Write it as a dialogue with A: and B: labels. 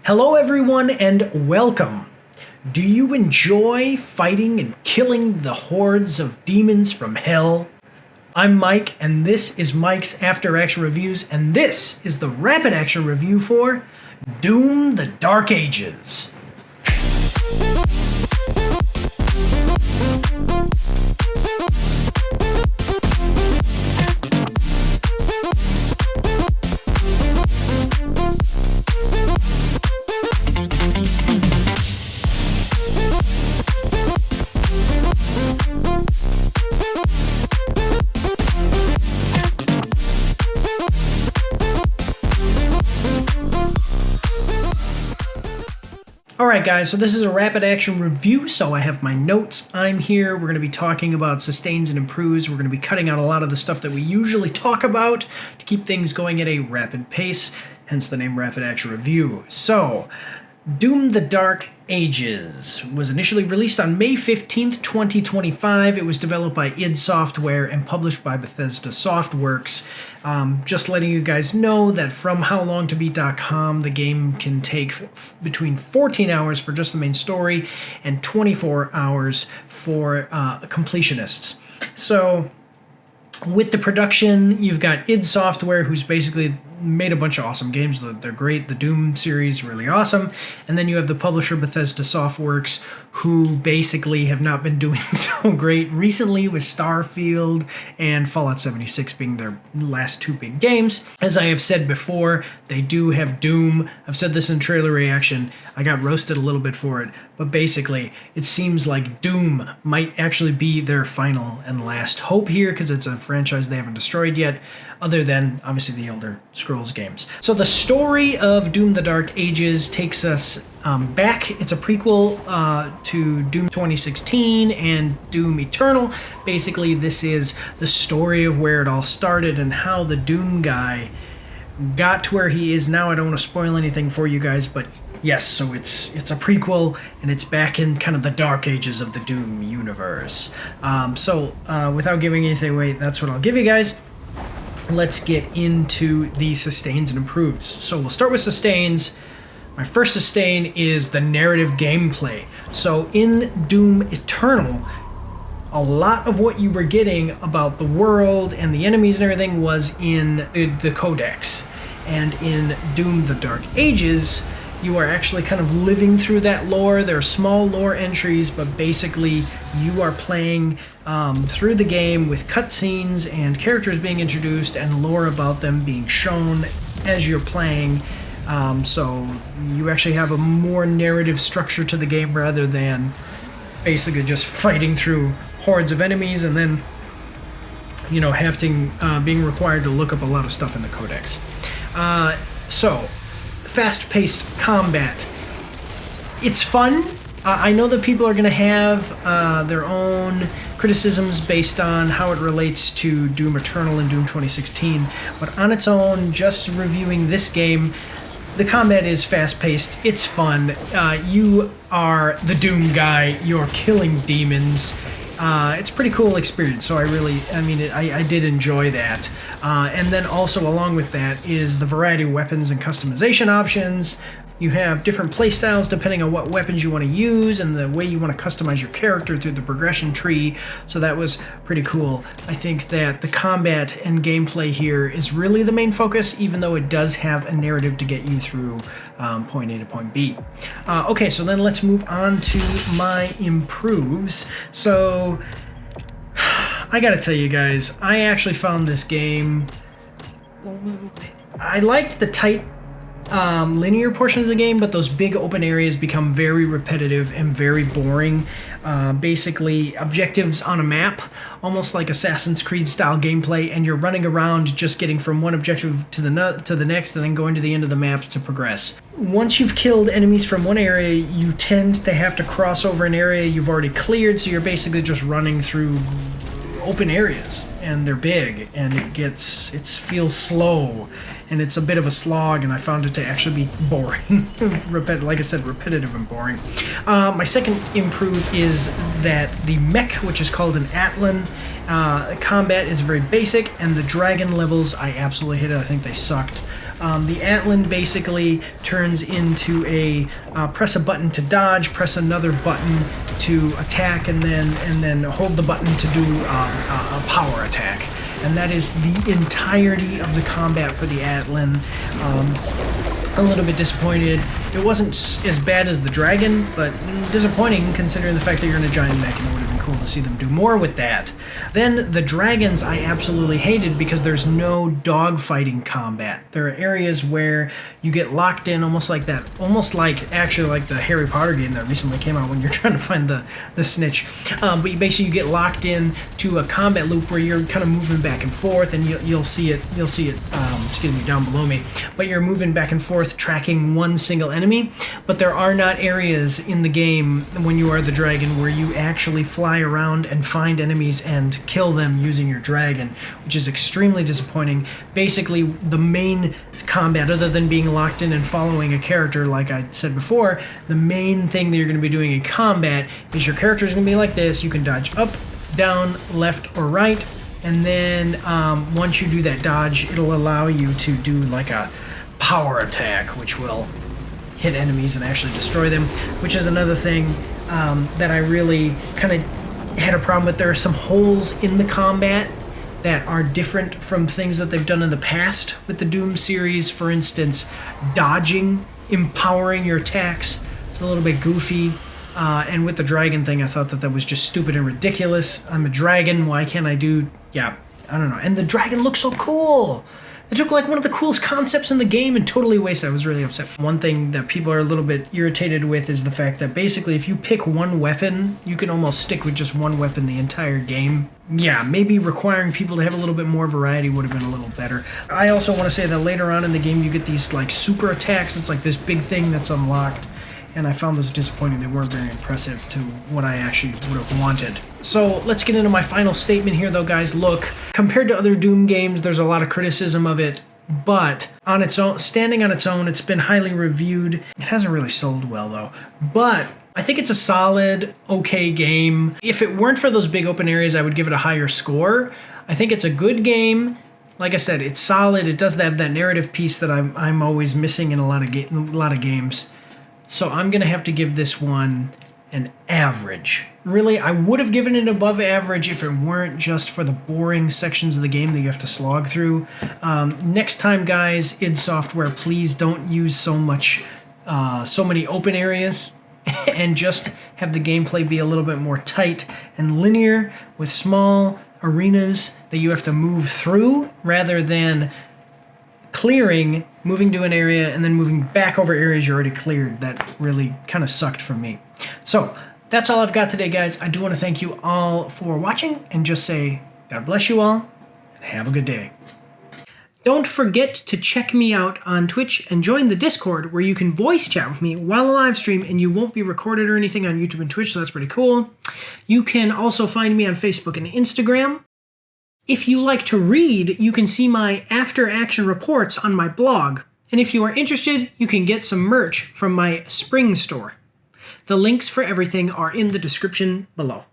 A: Hello everyone and welcome. Do you enjoy fighting and killing the hordes of demons from hell? I'm Mike and this is Mike's After Action Reviews, and this is the Rapid Action Review for Doom: The Dark Ages. Alright guys, so this is a rapid action review, so I have my notes. I'm here. We're going to be talking about sustains and improves. We're going to be cutting out a lot of the stuff that we usually talk about to keep things going at a rapid pace, hence the name Rapid Action Review. So, Doom: The Dark Ages was initially released on May 15th, 2025. It was developed by id Software and published by Bethesda Softworks. Just letting you guys know that from howlongtobeat.com, the game can take between 14 hours for just the main story and 24 hours for completionists. So, with the production, you've got id Software, who's basically made a bunch of awesome games. They're great. The Doom series, really awesome. And then you have the publisher Bethesda Softworks, who basically have not been doing so great recently, with Starfield and Fallout 76 being their last two big games. As I have said before, they do have Doom. I've said this in trailer reaction. I got roasted a little bit for it, but basically, it seems like Doom might actually be their final and last hope here, because it's a franchise they haven't destroyed yet, other than, obviously, the Elder Scrolls games. So the story of Doom: The Dark Ages takes us back. It's a prequel to Doom 2016 and Doom Eternal. Basically, this is the story of where it all started and how the Doom guy got to where he is now. I don't want to spoil anything for you guys, but yes, so it's a prequel, and it's back in kind of the dark ages of the Doom universe. Without giving anything away, that's what I'll give you guys. Let's get into the sustains and improves. So we'll start with sustains. My first sustain is the narrative gameplay. So in Doom Eternal, a lot of what you were getting about the world and the enemies and everything was in the Codex. And in Doom: The Dark Ages, you are actually kind of living through that lore. There are small lore entries, but basically you are playing through the game with cutscenes and characters being introduced and lore about them being shown as you're playing. So you actually have a more narrative structure to the game rather than basically just fighting through hordes of enemies and then, you know, being required to look up a lot of stuff in the Codex. Fast-paced combat. It's fun. I know that people are going to have their own criticisms based on how it relates to Doom Eternal and Doom 2016, but on its own, just reviewing this game, the combat is fast-paced. It's fun. You are the Doom guy. You're killing demons. It's a pretty cool experience, so I did enjoy that. And then also along with that is the variety of weapons and customization options. You have different playstyles depending on what weapons you want to use and the way you want to customize your character through the progression tree, so that was pretty cool. I think that the combat and gameplay here is really the main focus, even though it does have a narrative to get you through point A to point B. Okay, so then let's move on to my improves. So, I gotta tell you guys, I actually found this game, I liked the tight linear portions of the game, but those big open areas become very repetitive and very boring. Basically, objectives on a map, almost like Assassin's Creed style gameplay, and you're running around just getting from one objective to the next and then going to the end of the map to progress. Once you've killed enemies from one area, you tend to have to cross over an area you've already cleared, so you're basically just running through open areas, and they're big, and it feels slow, and it's a bit of a slog, and I found it to actually be boring. Like I said, repetitive and boring. My second improve is that the mech, which is called an Atlan, combat is very basic, and the dragon levels, I absolutely hated. I think they sucked. The Atlan basically turns into a press a button to dodge, press another button to attack, and then hold the button to do a power attack. And that is the entirety of the combat for the Atlan. A little bit disappointed. It wasn't as bad as the dragon, but disappointing considering the fact that you're in a giant mech, and it would have been cool to see them do more with that. Then the dragons I absolutely hated because there's no dogfighting combat. There are areas where you get locked in almost like that, actually like the Harry Potter game that recently came out when you're trying to find the snitch. But you get locked in to a combat loop where you're kind of moving back and forth, and you'll see it excuse me, down below me, but you're moving back and forth tracking one single enemy. But there are not areas in the game when you are the dragon where you actually fly around and find enemies and kill them using your dragon, which is extremely disappointing. Basically, the main combat, other than being locked in and following a character, like I said before, the main thing that you're going to be doing in combat is your character is going to be like this. You can dodge up, down, left, or right. And then once you do that dodge, it'll allow you to do like a power attack, which will hit enemies and actually destroy them, which is another thing that I really kind of had a problem with. There are some holes in the combat that are different from things that they've done in the past with the Doom series. For instance, dodging, empowering your attacks. It's a little bit goofy. And with the dragon thing, I thought that was just stupid and ridiculous. I'm a dragon, why can't I do... Yeah, I don't know. And the dragon looks so cool! They took like one of the coolest concepts in the game and totally wasted it. I was really upset. One thing that people are a little bit irritated with is the fact that basically if you pick one weapon, you can almost stick with just one weapon the entire game. Yeah, maybe requiring people to have a little bit more variety would have been a little better. I also want to say that later on in the game you get these like super attacks. It's like this big thing that's unlocked. And I found those disappointing. They weren't very impressive to what I actually would have wanted. So let's get into my final statement here though, guys. Look, compared to other Doom games, there's a lot of criticism of it, but on its own, standing on its own, it's been highly reviewed. It hasn't really sold well though, but I think it's a solid, okay game. If it weren't for those big open areas, I would give it a higher score. I think it's a good game. Like I said, it's solid. It does have that narrative piece that I'm always missing in a lot of games. So I'm going to have to give this one an average. Really, I would have given it above average if it weren't just for the boring sections of the game that you have to slog through. Next time, guys, id Software, please don't use so many open areas and just have the gameplay be a little bit more tight and linear with small arenas that you have to move through rather than clearing, moving to an area, and then moving back over areas you already cleared. That really kind of sucked for me. So that's all I've got today, guys. I do want to thank you all for watching and just say God bless you all and have a good day. Don't forget to check me out on Twitch and join the Discord where you can voice chat with me while I live stream and you won't be recorded or anything on YouTube and Twitch, so that's pretty cool. You can also find me on Facebook and Instagram. If you like to read, you can see my after-action reports on my blog. And if you are interested, you can get some merch from my spring store. The links for everything are in the description below.